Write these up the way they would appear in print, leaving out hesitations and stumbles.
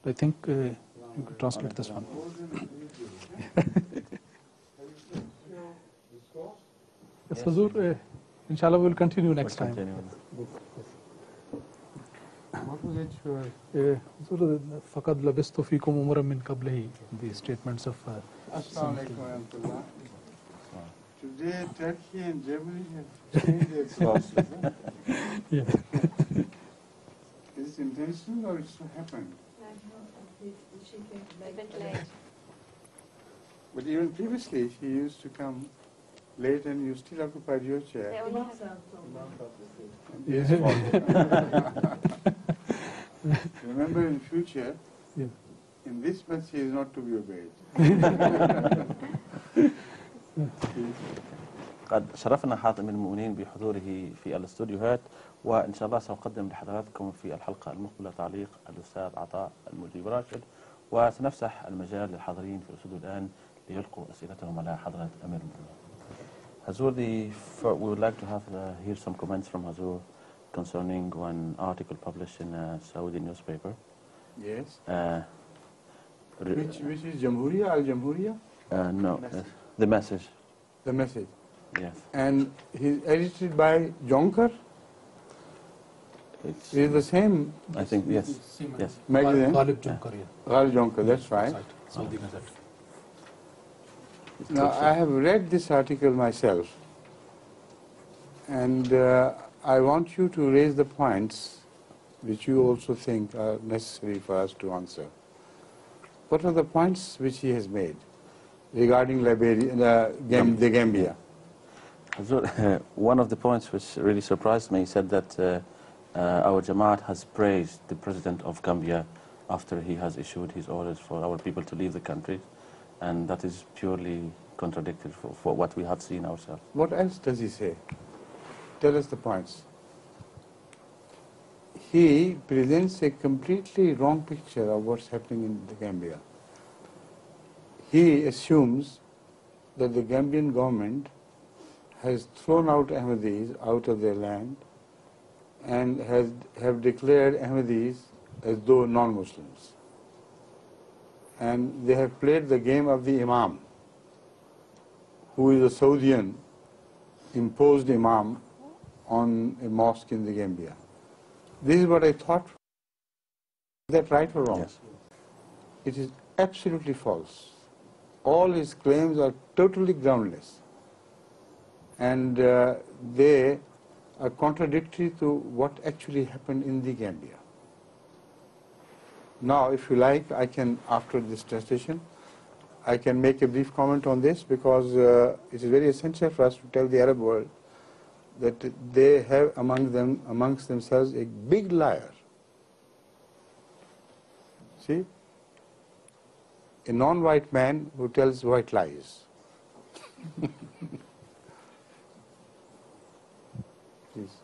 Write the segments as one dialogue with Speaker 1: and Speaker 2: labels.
Speaker 1: I think you could translate this one. Yes, Hazur, inshallah we'll continue next time.
Speaker 2: What was it?
Speaker 1: Hazur, فقد لبثت فيكم عمرا من قبله, the statements of
Speaker 2: Assalamu alaikum wa rahmatullah. Today, Turkey and Germany have changed their sources.
Speaker 1: yeah.
Speaker 2: Is it intentional or it's happened?
Speaker 3: She came a bit late.
Speaker 2: But even previously, she used to come late and you still occupied your chair. Yes, remember in future,
Speaker 1: Yeah.
Speaker 2: in this much he is not to be obeyed.
Speaker 4: قد شرفنا حاتم المؤمنين بحضوره في الاستوديوهات، وإن شاء الله سأقدم لحضراتكم في الحلقة المقبلة تعليق الأستاذ عطاء المجيب راشد، وسنفسح المجال للحاضرين في الاستوديو الآن ليلقوا أسئلتهم على حضرة أمير المؤمنين. Hazur, we would like to have hear some comments from Hazur concerning one article published in a Saudi newspaper.
Speaker 2: Yes. Which is Jamhuriya, Al-Jamhuriya?
Speaker 4: No, the message.
Speaker 2: The message.
Speaker 4: Yes.
Speaker 2: And he's edited by Jonker?
Speaker 4: It's
Speaker 2: the same.
Speaker 4: I think, yes. Yes.
Speaker 2: Magazine?
Speaker 1: Ghalib Jonker, yeah.
Speaker 2: Ghalib Jonker, that's right.
Speaker 1: Saudi Gazette.
Speaker 2: Now, I have read this article myself, and I want you to raise the points which you also think are necessary for us to answer. What are the points which he has made regarding the Gambia?
Speaker 4: One of the points which really surprised me, he said that our Jamaat has praised the president of Gambia after he has issued his orders for our people to leave the country, and that is purely contradictory for what we have seen ourselves.
Speaker 2: What else does he say? Tell us the points. He presents a completely wrong picture of what's happening in the Gambia. He assumes that the Gambian government has thrown out Ahmadis out of their land and have declared Ahmadis as though non-Muslims. And they have played the game of the Imam, who is a Saudian imposed Imam on a mosque in the Gambia. This is what I thought. Is that right or wrong?
Speaker 4: Yes.
Speaker 2: It is absolutely false. All his claims are totally groundless. And they are contradictory to what actually happened in the Gambia. Now, if you like, I can, after this translation, I can make a brief comment on this, because it is very essential for us to tell the Arab world that they have amongst themselves a big liar. See? A non-white man who tells white lies. Please.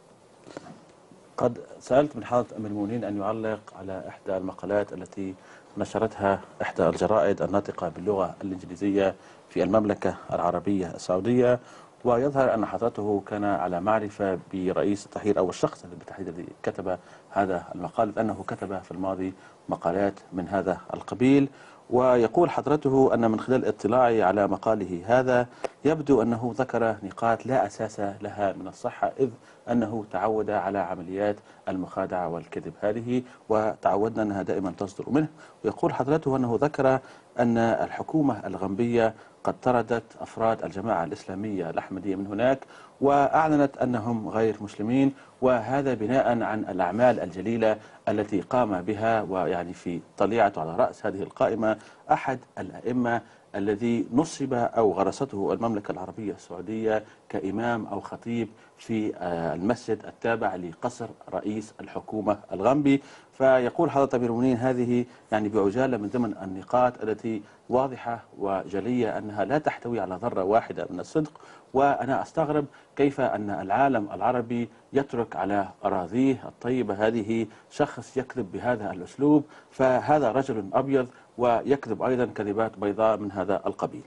Speaker 4: قد سألت من حضرة أمير المؤمنين أن يعلق على إحدى المقالات التي نشرتها إحدى الجرائد الناطقة باللغة الإنجليزية في المملكة العربية السعودية، ويظهر أن حضرته كان على معرفة برئيس التحرير أو الشخص بالتحديد الذي كتب هذا المقال، لأنه كتب في الماضي مقالات من هذا القبيل. ويقول حضرته أن من خلال اطلاعي على مقاله هذا يبدو أنه ذكر نقاط لا أساس لها من الصحة، إذ أنه تعود على عمليات المخادعة والكذب هذه، وتعودنا أنها دائما تصدر منه. ويقول حضرته أنه ذكر أن الحكومة الغنبية قد طردت أفراد الجماعة الإسلامية الأحمدية من هناك، وأعلنت أنهم غير مسلمين، وهذا بناء عن الأعمال الجليلة التي قام بها، ويعني في طليعته على رأس هذه القائمة أحد الأئمة الذي نصب أو غرسته المملكة العربية السعودية كإمام أو خطيب في المسجد التابع لقصر رئيس الحكومة الغنبي. فيقول حضرة أمير المؤمنين هذه يعني بعجالة من ضمن النقاط التي واضحة وجلية أنها لا تحتوي على ذرة واحدة من الصدق، وأنا أستغرب كيف أن العالم العربي يترك على أراضيه الطيبة هذه شخص يكذب بهذا الأسلوب، فهذا رجل أبيض ويكذب أيضا كذبات بيضاء من هذا القبيل.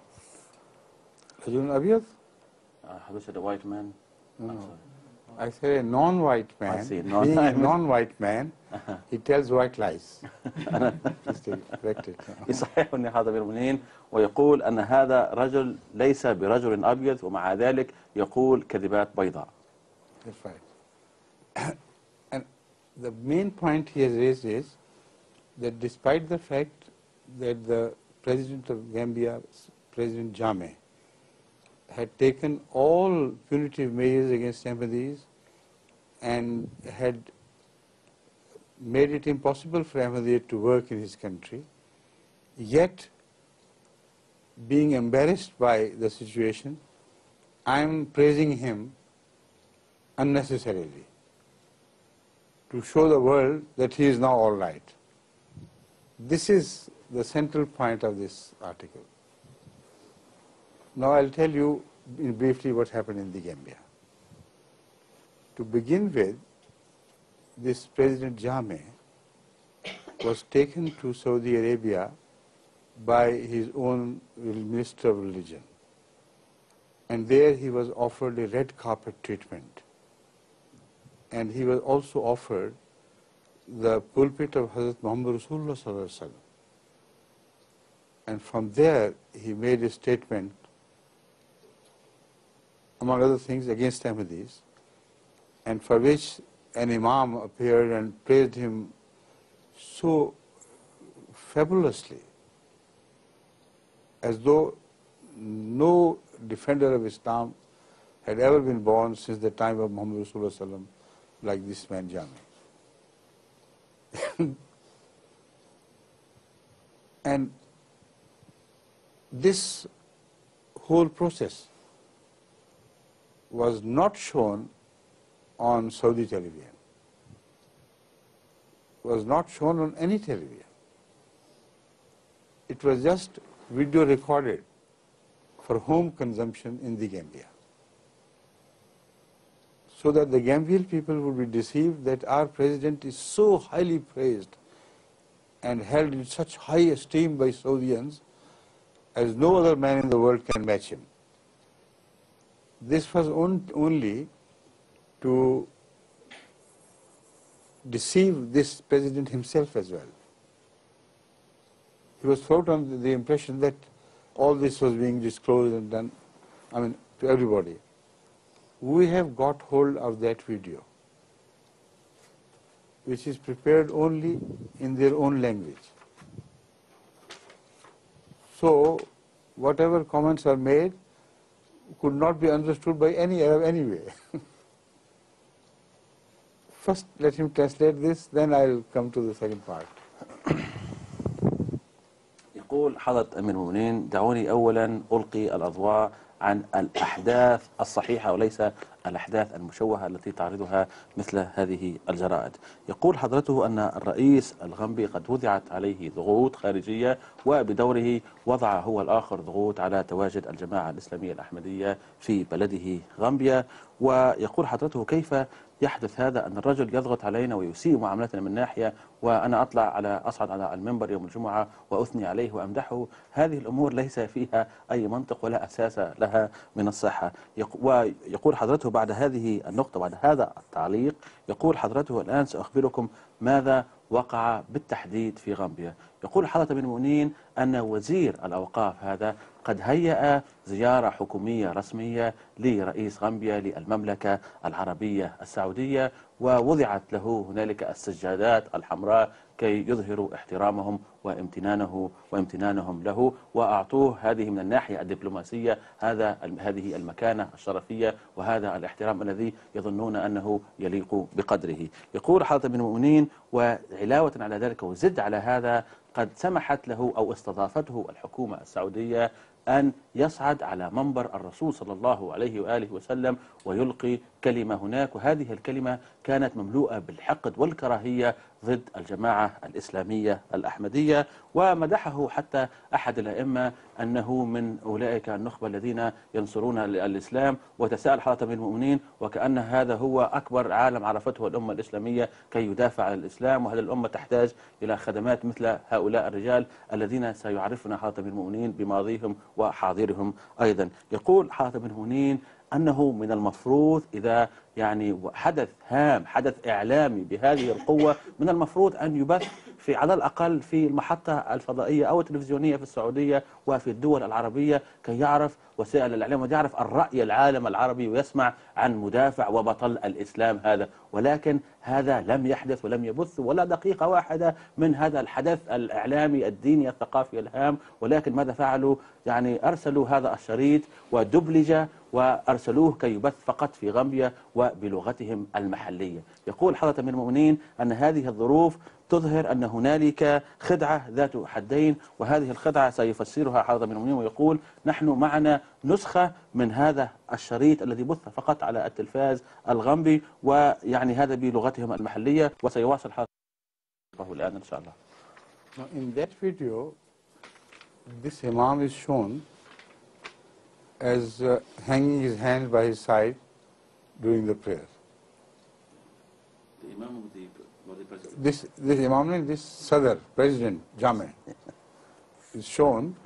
Speaker 2: رجل أبيض؟
Speaker 4: حضرتك a white man.
Speaker 2: No. I say a non-white
Speaker 4: I
Speaker 2: man,
Speaker 4: see.
Speaker 2: being a non-white man, he tells white lies. Just to correct it.
Speaker 4: يصححني هذا أمير المؤمنين ويقول أن هذا رجل ليس برجل أبيض ومع ذلك يقول كذبات بيضاء.
Speaker 2: That's right. And the main point he has raised is that despite the fact that the President of Gambia, President Jammeh, had taken all punitive measures against Ahmadis and had made it impossible for Ahmadiyya to work in his country, yet being embarrassed by the situation, I am praising him unnecessarily to show the world that he is now all right. This is the central point of this article. Now I'll tell you briefly what happened in the Gambia. To begin with, this President Jammeh was taken to Saudi Arabia by his own Minister of Religion. And there he was offered a red carpet treatment. And he was also offered the pulpit of Hazrat Muhammad Rasulullah Sallallahu Alaihi Wasallam. And from there he made a statement, among other things, against Ahmadis, and for which an imam appeared and praised him so fabulously, as though no defender of Islam had ever been born since the time of Muhammad Rasulullah Sallam, like this man Jammeh. And this whole process was not shown on Saudi television, was not shown on any television. It was just video recorded for home consumption in the Gambia, so that the Gambian people would be deceived that our president is so highly praised and held in such high esteem by Saudians as no other man in the world can match him. This was only to deceive this president himself as well. He was thrown under the impression that all this was being disclosed and done, to everybody. We have got hold of that video, which is prepared only in their own language. So, whatever comments are made could not be understood by any Arab anyway. First, let him translate this, then I'll come to the second part.
Speaker 4: يقول حضرة أمير المؤمنين دعوني أولا ألقي الأضواء عن الأحداث الصحيحة وليس الأحداث المشوهة التي تعرضها مثل هذه الجرائد. يقول حضرته أن الرئيس الغامبي قد وضعت عليه ضغوط خارجية وبدوره وضع هو الآخر ضغوط على تواجد الجماعة الإسلامية الأحمدية في بلده غامبيا. ويقول حضرته كيف يحدث هذا أن الرجل يضغط علينا ويسيء معاملتنا من ناحية وأنا أصعد على المنبر يوم الجمعة وأثني عليه وأمدحه. هذه الأمور ليس فيها أي منطق ولا أساس لها من الصحة. ويقول حضرته بعد هذه النقطة بعد هذا التعليق يقول حضرته الآن سأخبركم ماذا وقع بالتحديد في غامبيا. يقول حضرة أمير المؤمنين أن وزير الأوقاف هذا قد هيأ زيارة حكومية رسمية لرئيس غامبيا للمملكة العربية السعودية ووضعت له هنالك السجادات الحمراء كي يظهروا احترامهم وامتنانهم له وأعطوه هذه من الناحية الدبلوماسية هذه المكانة الشرفية وهذا الاحترام الذي يظنون أنه يليق بقدره. يقول حضرة أمير المؤمنين وعلاوة على ذلك وزد على هذا قد سمحت له أو استضافته الحكومة السعودية أن يصعد على منبر الرسول صلى الله عليه وآله وسلم ويلقي كلمة هناك وهذه الكلمة كانت مملوءة بالحقد والكراهية ضد الجماعة الإسلامية الأحمدية. ومدحه حتى أحد الأئمة أنه من أولئك النخبة الذين ينصرون الإسلام وتساءل حضرة أمير المؤمنين وكأن هذا هو أكبر عالم عرفته الأمة الإسلامية كي يدافع عن الإسلام وهذه الأمة تحتاج إلى خدمات مثل هؤلاء الرجال الذين سيعرفنا حضرة أمير المؤمنين بماضيهم وحاضرهم أيضا. يقول حضرة أمير المؤمنين أنه من المفروض إذا يعني حدث هام، حدث إعلامي بهذه القوة، من المفروض أن يبث في على الأقل في المحطة الفضائية أو التلفزيونية في السعودية وفي الدول العربية، كي يعرف وسائل الإعلام ويعرف الرأي العالم العربي ويسمع عن مدافع وبطل الإسلام هذا. ولكن هذا لم يحدث ولم يبث ولا دقيقة واحدة من هذا الحدث الإعلامي الديني الثقافي الهام. ولكن ماذا فعلوا؟ يعني أرسلوا هذا الشريط ودبلج وأرسلوه كي يبث فقط في غامبيا وبلغتهم المحلية. يقول حضرة أمير المؤمنين أن هذه الظروف تظهر أن هنالك خدعة ذات حدين، وهذه الخدعة سيفسرها حضرة أمير المؤمنين ويقول: نحن معنا نسخة من هذا الشريط الذي بث فقط على التلفاز الغامبي، ويعني هذا بلغتهم المحلية، وسيواصل حضرة الآن إن شاء الله.
Speaker 2: Now, in that video, this Imam is shown as hanging his hands by his side during the prayer.
Speaker 4: The Imam of the President.
Speaker 2: This Imam, this Sadr, President Jame, is shown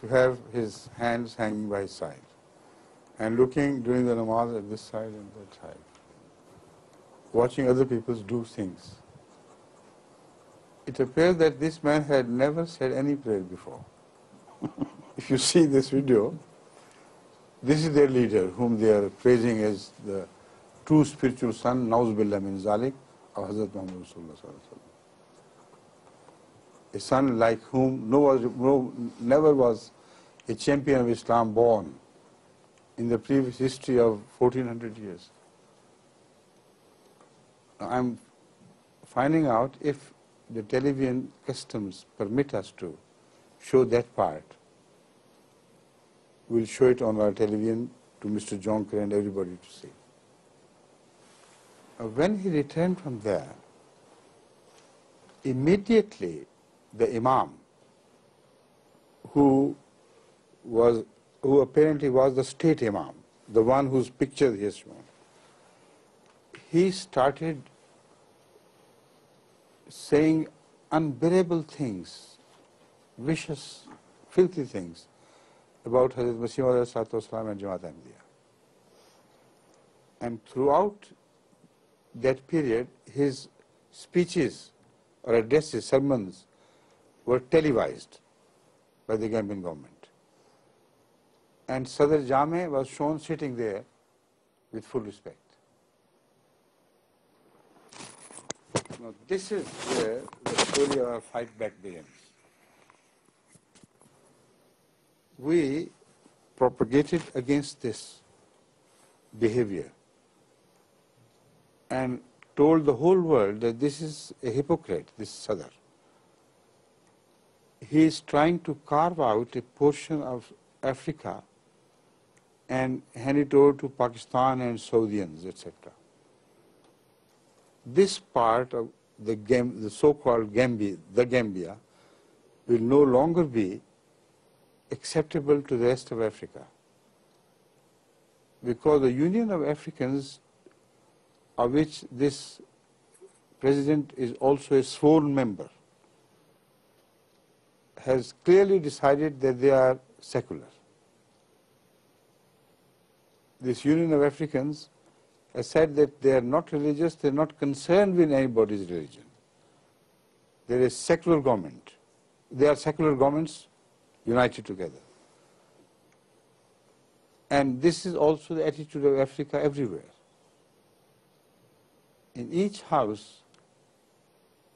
Speaker 2: to have his hands hanging by his side and looking during the namaz at this side and that side, watching other people do things. It appears that this man had never said any prayer before. If you see this video, this is their leader, whom they are praising as the true spiritual son, Nauz Billah min Zalik, of Hazrat Muhammad Rasulullah Sallallahu Alaihi Wasallam. A son like whom never was a champion of Islam born in the previous history of 1400 years. Now, I'm finding out if the television customs permit us to show that part. We'll show it on our television to Mr. Jonker and everybody to see. When he returned from there, immediately the Imam, who apparently was the state Imam, the one whose picture he has shown, he started saying unbearable things, vicious, filthy things about Hazrat Masih Maud and Jamaat Ahmadiyya. And throughout that period, his speeches or addresses, sermons, were televised by the Gambian government. And Sadr Jame was shown sitting there with full respect. Now, this is where the story of our fight back begins. We propagated against this behavior and told the whole world that this is a hypocrite, this Sadr. He is trying to carve out a portion of Africa and hand it over to Pakistan and Saudians, etc. This part of the so-called Gambia, will no longer be acceptable to the rest of Africa, because the Union of Africans, of which this president is also a sworn member, has clearly decided that they are secular. This Union of Africans has said that they are not religious, they are not concerned with anybody's religion. There is secular government. They are secular governments united together. And this is also the attitude of Africa everywhere. In each house,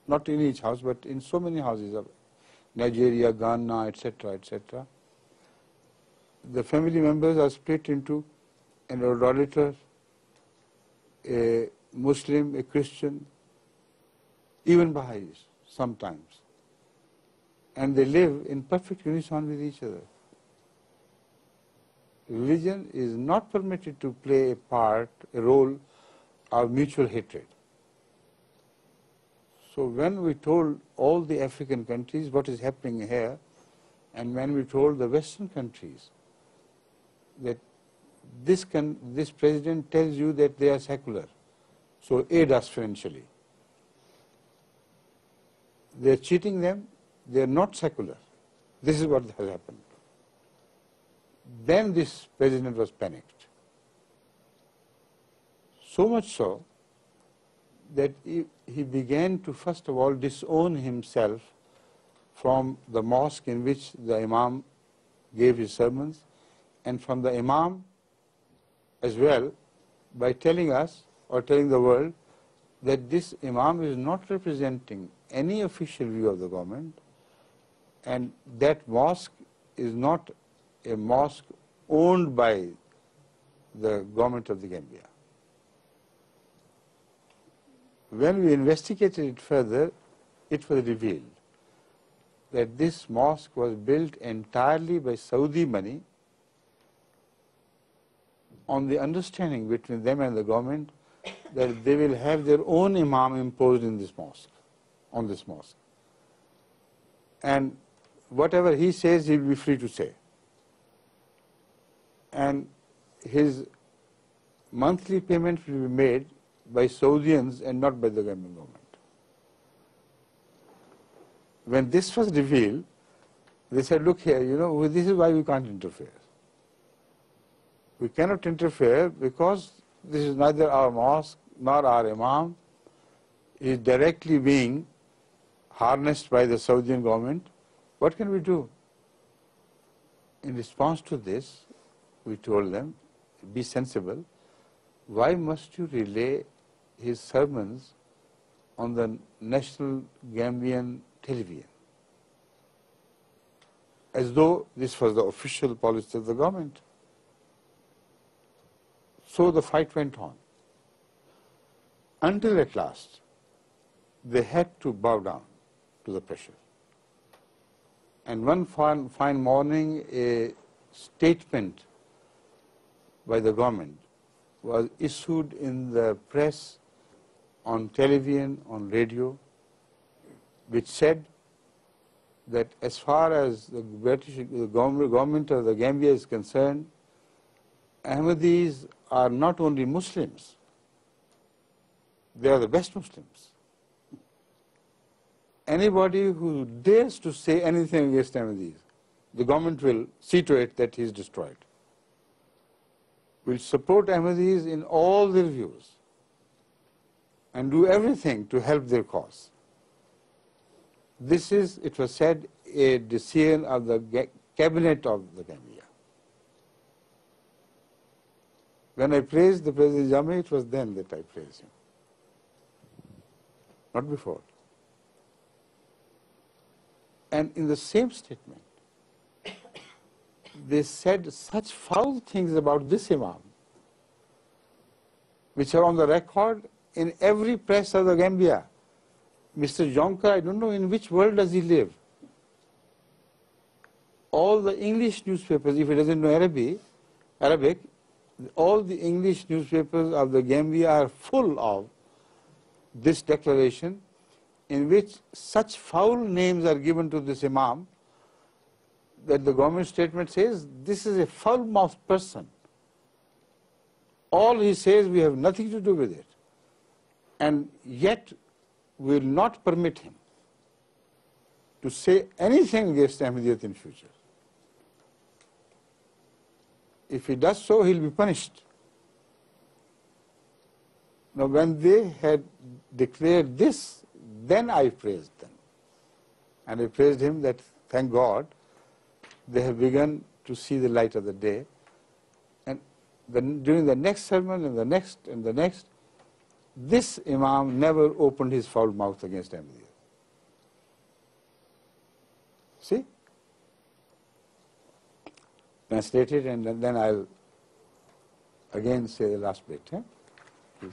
Speaker 2: not in each house, but in so many houses of Nigeria, Ghana, etc., etc., the family members are split into an idolater, a Muslim, a Christian, even Baha'is sometimes. And they live in perfect unison with each other. Religion is not permitted to play a role of mutual hatred. So when we told all the African countries what is happening here, and when we told the Western countries that this president tells you that they are secular, so aid us financially. They are cheating them, they are not secular. This is what has happened. Then this president was panicked. So much so that he began to first of all disown himself from the mosque in which the Imam gave his sermons, and from the Imam as well, by telling us or telling the world that this Imam is not representing any official view of the government, and that mosque is not a mosque owned by the government of the Gambia. When we investigated it further, it was revealed that this mosque was built entirely by Saudi money on the understanding between them and the government that they will have their own Imam imposed in this mosque, on this mosque. And whatever he says, he will be free to say. And his monthly payment will be made by Saudians and not by the Gambian government. When this was revealed, they said, look here, this is why we can't interfere. We cannot interfere because this is neither our mosque nor our Imam. He is directly being harnessed by the Saudian government. What can we do? In response to this, we told them, be sensible. Why must you relay his sermons on the national Gambian television, as though this was the official policy of the government? So the fight went on, until at last they had to bow down to the pressure. And one fine morning, a statement by the government was issued in the press, on television, on radio, which said that as far as the government of the Gambia is concerned, Ahmadis are not only Muslims, they are the best Muslims. Anybody who dares to say anything against Ahmadis, the government will see to it that he is destroyed. Will support Ahmadis in all their views and do everything to help their cause. This is, it was said, a decision of the cabinet of the Gambia. When I praised the President Jammeh, it was then that I praised him, not before. And in the same statement, they said such foul things about this Imam, which are on the record in every press of the Gambia. Mr. Jonker, I don't know in which world does he live. All the English newspapers, if he doesn't know Arabic, all the English newspapers of the Gambia are full of this declaration, in which such foul names are given to this Imam that the government statement says this is a foul-mouthed person. All he says, we have nothing to do with it. And yet, we will not permit him to say anything against Ahmadiyyat in future. If he does so, he will be punished. Now, when they had declared this, then I praised them. And I praised him that, thank God, they have begun to see the light of the day. And during the next sermon and the next and the next, this Imam never opened his foul mouth against Ahmadiyya. See? Translated, and then I'll again say the last bit. Please.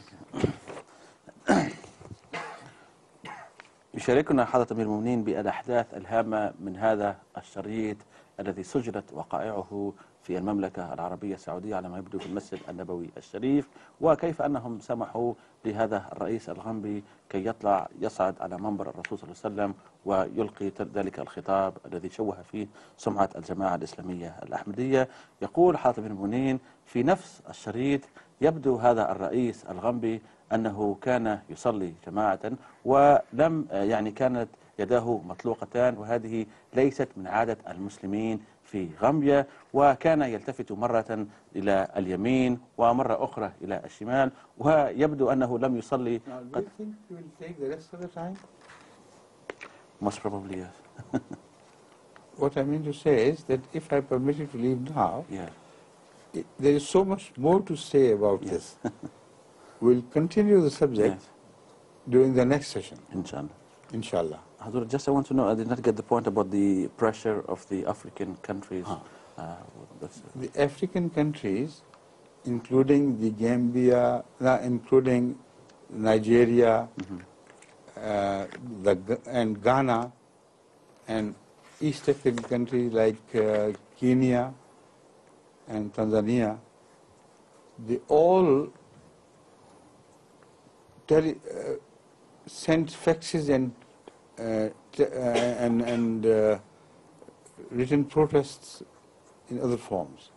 Speaker 4: يشاركنا حضرة أمير المؤمنين بالأحداث الهامة من هذا الشريط الذي سجلت وقائعه في المملكة العربية السعودية على ما يبدو في المسجد النبوي الشريف، وكيف أنهم سمحوا لهذا الرئيس الغامبي كي يصعد على منبر الرسول صلى الله عليه وسلم ويلقي ذلك الخطاب الذي شوه فيه سمعة الجماعة الإسلامية الأحمدية. يقول حضرة أمير المؤمنين في نفس الشريط: يبدو هذا الرئيس الغامبي أنه كان يصلي جماعة ولم يعني كانت يداه مطلوقتان، وهذه ليست من عادة المسلمين في غامبيا، وكان يلتفت مرة إلى اليمين ومرة أخرى إلى الشمال، ويبدو أنه لم يصلي.
Speaker 2: Now, do you think you will take the rest of the time?
Speaker 4: Most probably, yes.
Speaker 2: What I mean to say is that if I permit you to leave now,
Speaker 4: Yeah.
Speaker 2: there is so much more to say about
Speaker 4: Yes.
Speaker 2: this. We'll continue the subject
Speaker 4: Yes.
Speaker 2: during the next session,
Speaker 4: Inshallah.
Speaker 2: inshallah.
Speaker 4: Hadur, just I want to know, I did not get the point about the pressure of the African countries.
Speaker 2: The African countries, including the Gambia, including Nigeria, and Ghana, and East African countries like Kenya and Tanzania, they all sent faxes and written protests in other forms,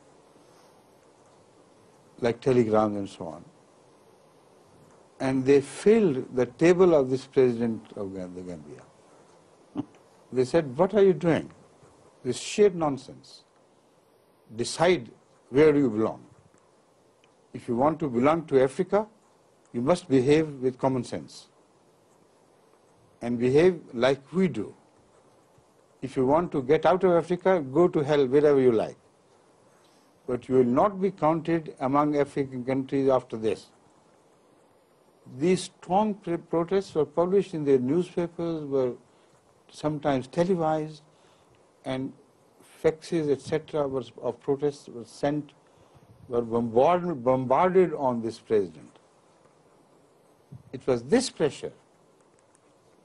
Speaker 2: like telegrams and so on. And they filled the table of this president of the Gambia. They said, what are you doing? This sheer nonsense. Decide where you belong. If you want to belong to Africa, you must behave with common sense and behave like we do. If you want to get out of Africa, go to hell wherever you like. But you will not be counted among African countries after this. These strong protests were published in their newspapers, were sometimes televised, and faxes, etc., of protests were sent, were bombarded on this president. It was this pressure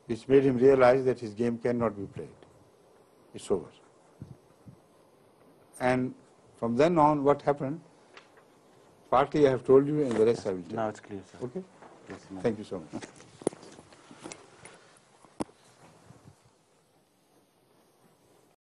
Speaker 2: which made him realize that his game cannot be played. It's over. And from then on, what happened? Partly I have told you, and the rest I will tell you.
Speaker 4: Now it's clear, sir.
Speaker 2: Okay?
Speaker 4: Yes, ma'am.
Speaker 2: Thank you so much.